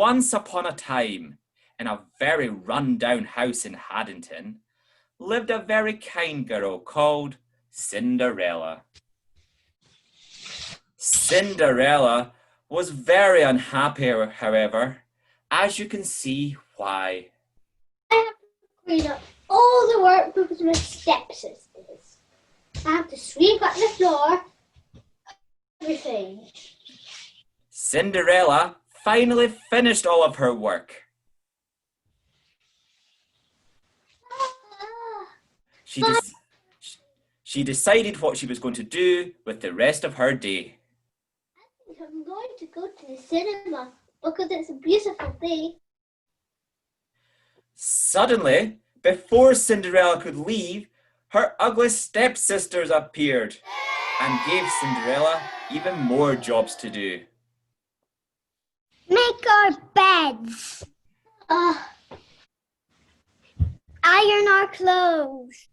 Once upon a time, in a very run-down house in Haddington, lived a very kind girl called Cinderella. Cinderella was very unhappy, however, as you can see why. I have to clean up all the work because my stepsisters. I have to sweep up the floor, everything. Cinderella finally finished all of her work. She decided what she was going to do with the rest of her day. I think I'm going to go to the cinema because it's a beautiful day. Suddenly, before Cinderella could leave, her ugly stepsisters appeared and gave Cinderella even more jobs to do. Make our beds. Iron our clothes.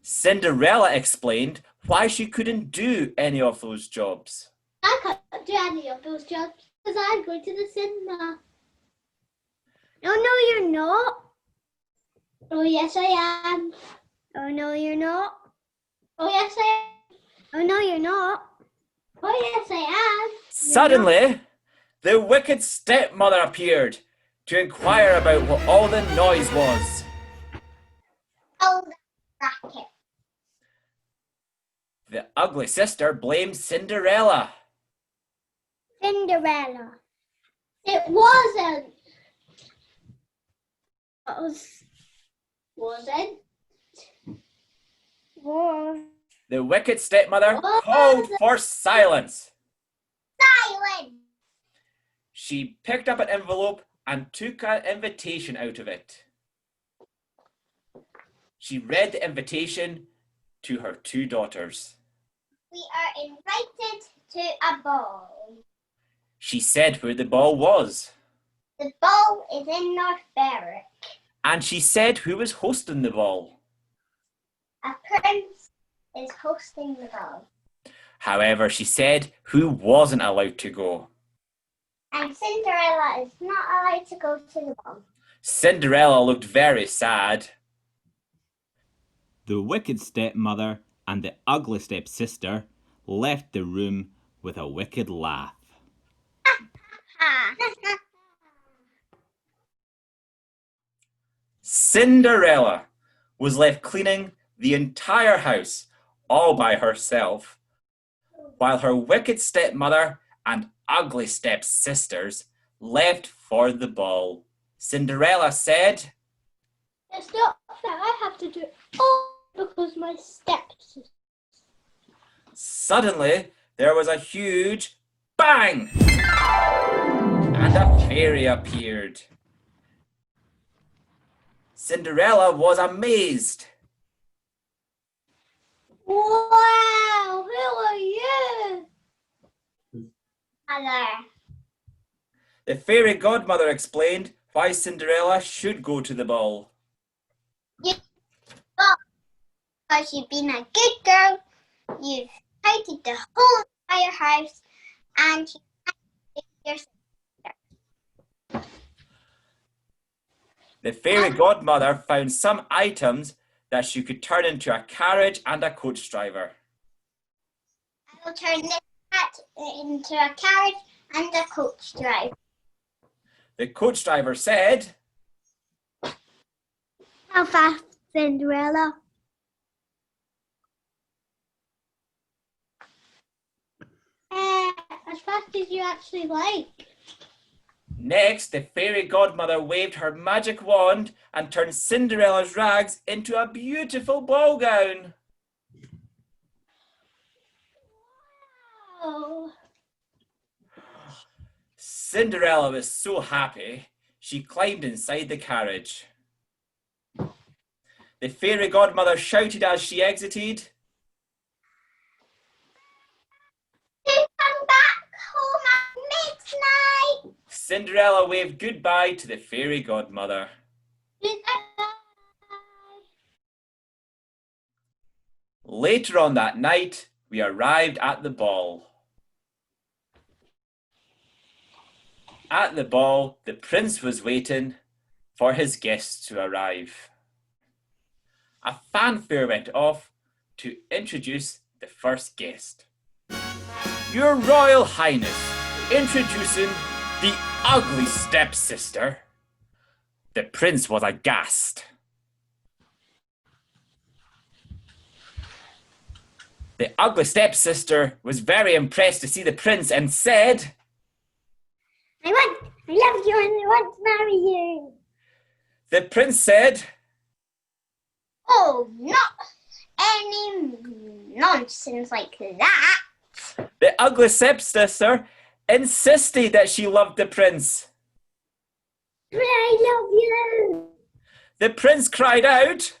Cinderella explained why she couldn't do any of those jobs. I can't do any of those jobs because I'm going to the cinema. Oh, no, you're not. Oh, yes, I am. Oh, no, you're not. Oh, yes, I am. Oh, no, you're not. Oh, yes, I am. Suddenly, the wicked stepmother appeared to inquire about what all the noise was. Oh, the racket. The ugly sister blamed Cinderella. Cinderella. It wasn't. Was. The wicked stepmother called for silence. Silence. She picked up an envelope and took an invitation out of it. She read the invitation to her two daughters. We are invited to a ball. She said where the ball was. The ball is in North Berwick. And she said who was hosting the ball. A prince is hosting the ball. However, she said who wasn't allowed to go. And Cinderella is not allowed to go to the ball. Cinderella looked very sad. The wicked stepmother and the ugly stepsister left the room with a wicked laugh. Cinderella was left cleaning the entire house all by herself, while her wicked stepmother and ugly stepsisters left for the ball. Cinderella said, It's not fair. I have to do it all because my stepsister. Suddenly, there was a huge bang! And a fairy appeared. Cinderella was amazed. Wow! Who are you? Hello. The fairy godmother explained why Cinderella should go to the ball. Because you've been a good girl, you've tidied the whole entire house, and your sister. The fairy godmother found some items that she could turn into a carriage and a coach driver. I will turn this cat into a carriage and a coach driver. The coach driver said, How fast, Cinderella? As fast as you actually like. Next, the fairy godmother waved her magic wand and turned Cinderella's rags into a beautiful ball gown. Wow. Cinderella was so happy, she climbed inside the carriage. The fairy godmother shouted as she exited, Come back home at midnight. Cinderella waved goodbye to the fairy godmother. Later on that night, we arrived at the ball. At the ball, the prince was waiting for his guests to arrive. A fanfare went off to introduce the first guest. Your Royal Highness, introducing the ugly stepsister. The prince was aghast. The ugly stepsister was very impressed to see the prince and said, I love you and I want to marry you. The prince said, Oh, not any nonsense like that. the ugly stepsister insisted that she loved the prince. But I love you. The prince cried out.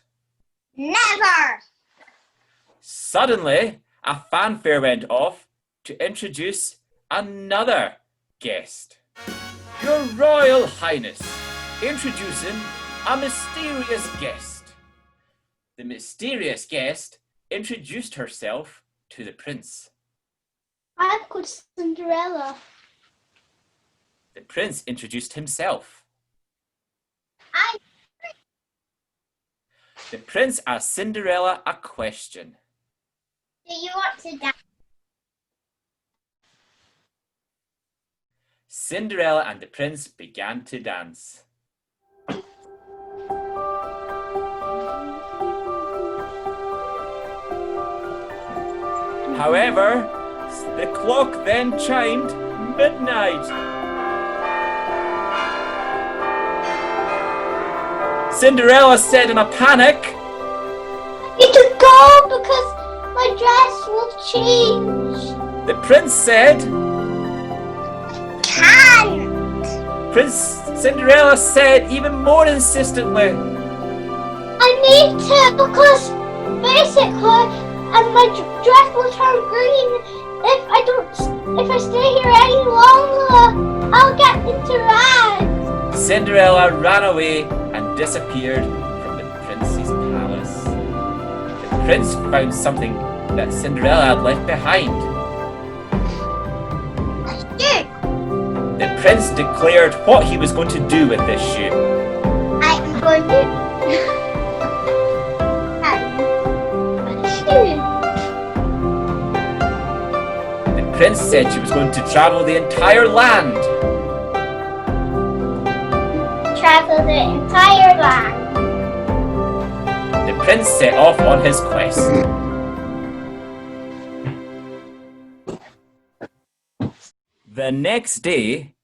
Never. Suddenly, a fanfare went off to introduce another guest. Your Royal Highness, introducing a mysterious guest. The mysterious guest introduced herself to the prince. I'm called Cinderella. The prince introduced himself. The prince asked Cinderella a question. Do you want to dance? Cinderella and the prince began to dance. However, the clock then chimed midnight. Cinderella said in a panic, I need to go because my dress will change. the prince said, Can't. Prince Cinderella said even more insistently, I need to because basically my dress will turn green if I stay here any longer. I'll get into rags. Cinderella ran away and disappeared from the prince's palace. The prince found something that Cinderella had left behind. A shoe. The prince declared what he was going to do with this shoe. I'm going to. The prince said she was going to travel the entire land. Travel the entire land. The prince set off on his quest. The next day,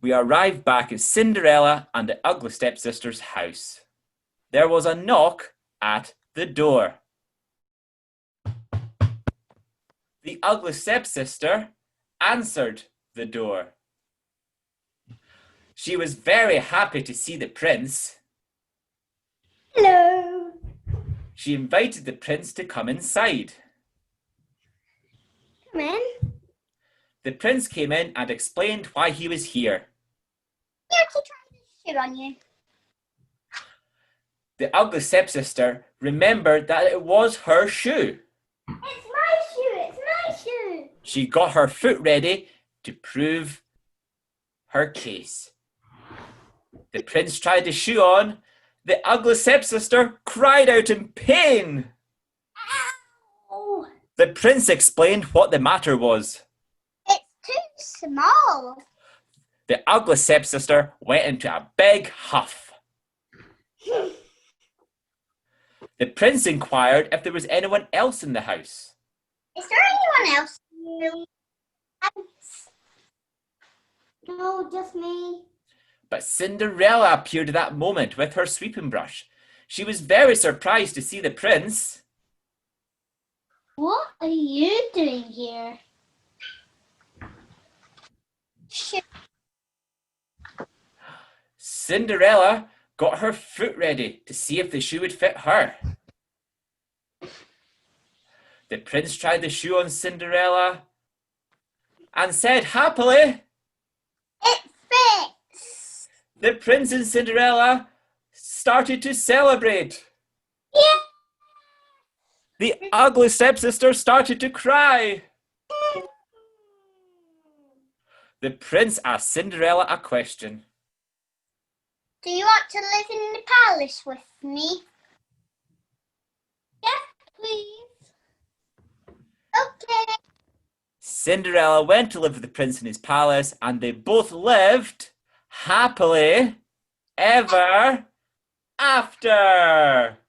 we arrived back at Cinderella and the ugly stepsister's house. There was a knock at the door. The ugly stepsister answered the door. She was very happy to see the prince. Hello. She invited the prince to come inside. Come in. The prince came in and explained why he was here. Here to try this shoe on you. The ugly stepsister remembered that it was her shoe. It's my shoe. It's my shoe. She got her foot ready to prove her case. The prince tried the shoe on. The ugly stepsister cried out in pain. Ow. The prince explained what the matter was. It's too small. The ugly stepsister went into a big huff. The prince inquired if there was anyone else in the house. Is there anyone else? No, just me. But Cinderella appeared at that moment with her sweeping brush. She was very surprised to see the prince. What are you doing here? Shoe. Cinderella got her foot ready to see if the shoe would fit her. The prince tried the shoe on Cinderella and said happily, It fits. the prince and Cinderella started to celebrate. Yeah. The ugly stepsister started to cry. the prince asked Cinderella a question. Do you want to live in the palace with me? Yes, please. Okay. Cinderella went to live with the prince in his palace, and they both lived happily ever after.